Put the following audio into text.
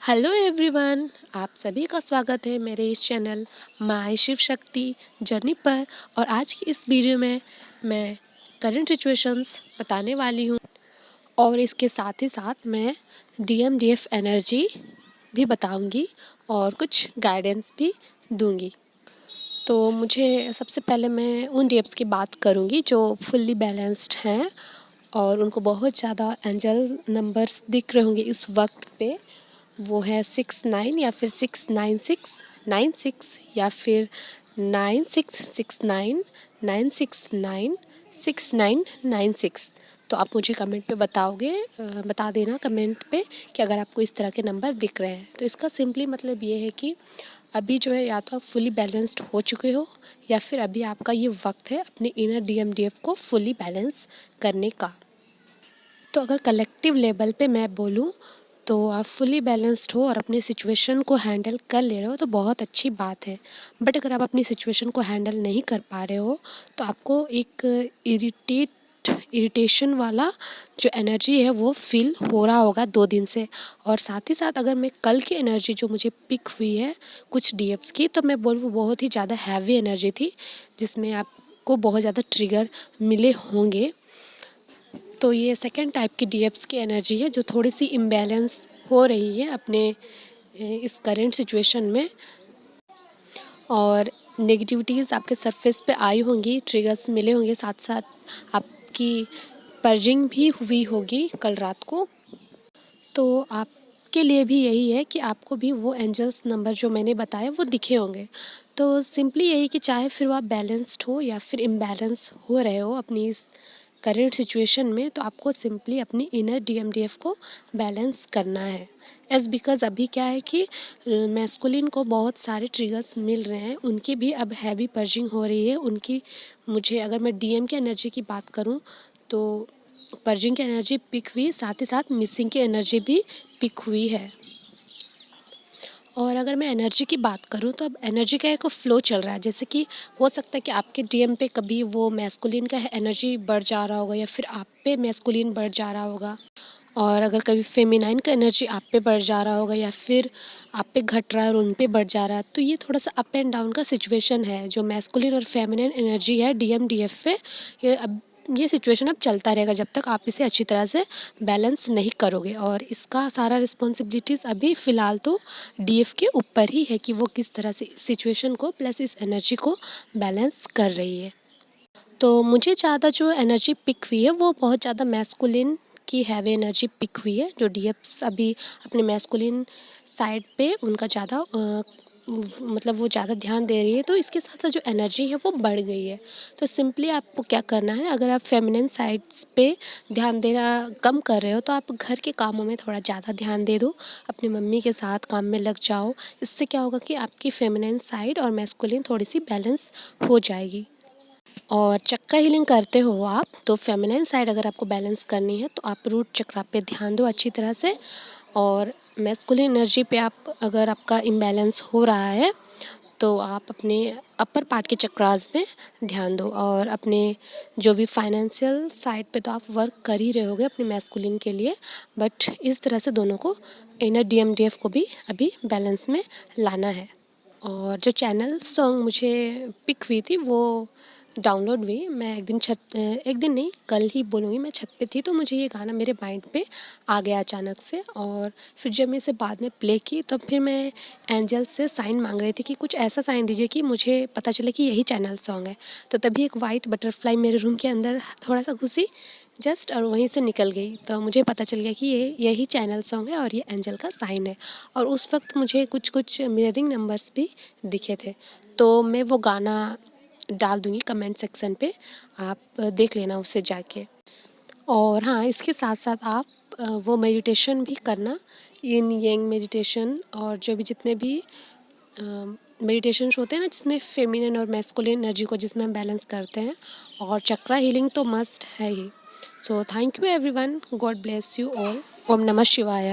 Hello everyone, आप सभी का स्वागत है मेरे इस channel my Shiv Shakti journey पर। और आज की इस वीडियो में मैं करंट सिचुएशंस बताने वाली हूँ और इसके साथ ही साथ मैं डीएमडीएफ एनर्जी भी बताऊंगी और कुछ गाइडेंस भी दूंगी। तो मुझे सबसे पहले मैं उन डीएफ्स की बात करूंगी जो फुल्ली बैलेंस्ड हैं और उनको बहुत ज़्यादा एंजल नंबर्स दिख रहे होंगे इस वक्त पे। वो है 69 या फिर 69696 या फिर 9669 969 6996। तो आप मुझे कमेंट पे बता देना कमेंट पे कि अगर आपको इस तरह के नंबर दिख रहे हैं। तो इसका सिंपली मतलब ये है कि अभी जो है या तो आप फुली बैलेंस्ड हो चुके हो या फिर अभी आपका ये वक्त है अपने इनर डीएमडीएफ को फुली बैलेंस करने का। तो अगर कलेक्टिव लेवल पे मैं बोलूँ तो आप फुली बैलेंस्ड हो और अपनी सिचुएशन को हैंडल कर ले रहे हो तो बहुत अच्छी बात है। बट अगर आप अपनी सिचुएशन को हैंडल नहीं कर पा रहे हो तो आपको एक इरिटेशन वाला जो एनर्जी है वो फील हो रहा होगा 2 दिन से। और साथ ही साथ अगर मैं कल की एनर्जी जो मुझे पिक हुई है कुछ डीएफ्स की, तो मैं बोलूँ बहुत ही ज़्यादा हैवी एनर्जी थी जिसमें आपको बहुत ज़्यादा ट्रिगर मिले होंगे। तो ये सेकंड टाइप की डीएफ्स की एनर्जी है जो थोड़ी सी इम्बैलेंस हो रही है अपने इस करेंट सिचुएशन में। और नेगेटिविटीज़ आपके सरफेस पे आई होंगी, ट्रिगर्स मिले होंगे, साथ साथ आपकी पर्जिंग भी हुई होगी कल रात को। तो आपके लिए भी यही है कि आपको भी वो एंजल्स नंबर जो मैंने बताए वो दिखे होंगे। तो सिंपली यही कि चाहे फिर वो आप बैलेंस्ड हो या फिर इम्बैलेंस हो रहे हो अपनी इस करेंट सिचुएशन में, तो आपको सिंपली अपनी इनर डीएमडीएफ को बैलेंस करना है। एज बिकॉज अभी क्या है कि मैस्कुलिन को बहुत सारे ट्रिगर्स मिल रहे हैं, उनकी भी अब हैवी पर्जिंग हो रही है उनकी। मुझे अगर मैं डीएम की एनर्जी की बात करूं तो पर्जिंग की एनर्जी पिक हुई, साथ ही साथ मिसिंग की एनर्जी भी पिक हुई है। और अगर मैं एनर्जी की बात करूं तो अब एनर्जी का एक फ़्लो चल रहा है, जैसे कि हो सकता है कि आपके डीएम पे कभी वो मैस्कुलिन का एनर्जी बढ़ जा रहा होगा या फिर आप पे मैस्कुलिन बढ़ जा रहा होगा। और अगर कभी फेमिनाइन का एनर्जी आप पे बढ़ जा रहा होगा या फिर आप पे घट रहा है और उन पे बढ़ जा रहा है। तो ये थोड़ा सा अप एंड डाउन का सिचुएशन है जो मैस्कुलिन और फेमिनाइन एनर्जी है डीएम डीएफ पे। ये सिचुएशन अब चलता रहेगा जब तक आप इसे अच्छी तरह से बैलेंस नहीं करोगे। और इसका सारा रिस्पॉन्सिबिलिटीज़ अभी फ़िलहाल तो डीएफ के ऊपर ही है कि वो किस तरह से इस सिचुएशन को प्लस इस एनर्जी को बैलेंस कर रही है। तो मुझे ज़्यादा जो एनर्जी पिक हुई है वो बहुत ज़्यादा मैस्कुलिन की हैवी एनर्जी पिक हुई है, जो डीएफ्स अभी अपने मैस्कुलिन साइड पे उनका ज़्यादा मतलब वो ज़्यादा ध्यान दे रही है। तो इसके साथ साथ जो एनर्जी है वो बढ़ गई है। तो सिंपली आपको क्या करना है, अगर आप फेमिनिन साइड्स पे ध्यान देना कम कर रहे हो तो आप घर के कामों में थोड़ा ज़्यादा ध्यान दे दो, अपनी मम्मी के साथ काम में लग जाओ। इससे क्या होगा कि आपकी फेमिनिन साइड और मैस्कुलिन थोड़ी सी बैलेंस हो जाएगी। और चक्र हीलिंग करते हो आप तो फेमिनाइन साइड अगर आपको बैलेंस करनी है तो आप रूट चक्रा पे ध्यान दो अच्छी तरह से। और मैस्कुलिन एनर्जी पे आप अगर आपका इम्बैलेंस हो रहा है तो आप अपने अपर पार्ट के चक्रास में ध्यान दो। और अपने जो भी फाइनेंशियल साइड पे तो आप वर्क कर ही रहे होगे अपने मैस्कुलिन के लिए, बट इस तरह से दोनों को इनर डीएमडीएफ को भी अभी बैलेंस में लाना है। और जो चैनल सॉन्ग मुझे पिक हुई थी वो डाउनलोड हुई, मैं एक दिन नहीं कल ही बोलूँगी, मैं छत पे थी तो मुझे ये गाना मेरे माइंड पे आ गया अचानक से। और फिर जब मैं इसे बाद में प्ले की तो फिर मैं एंजल से साइन मांग रही थी कि कुछ ऐसा साइन दीजिए कि मुझे पता चले कि यही चैनल सॉन्ग है। तो तभी एक वाइट बटरफ्लाई मेरे रूम के अंदर थोड़ा सा घुसी जस्ट और वहीं से निकल गई। तो मुझे पता चल गया कि ये यही चैनल सॉन्ग है और ये एंजल का साइन है। और उस वक्त मुझे कुछ कुछ मिररिंग नंबर्स भी दिखे थे। तो मैं वो गाना डाल दूँगी कमेंट सेक्शन पे, आप देख लेना उसे जाके। और हाँ, इसके साथ साथ आप वो मेडिटेशन भी करना, यिन यांग मेडिटेशन और जो भी जितने भी मेडिटेशंस होते हैं ना जिसमें फेमिनिन और मैस्कुलिन एनर्जी को जिसमें हम बैलेंस करते हैं। और चक्रा हीलिंग तो मस्ट है ही। So thank you everyone, God bless you all. ओम नमः शिवाय।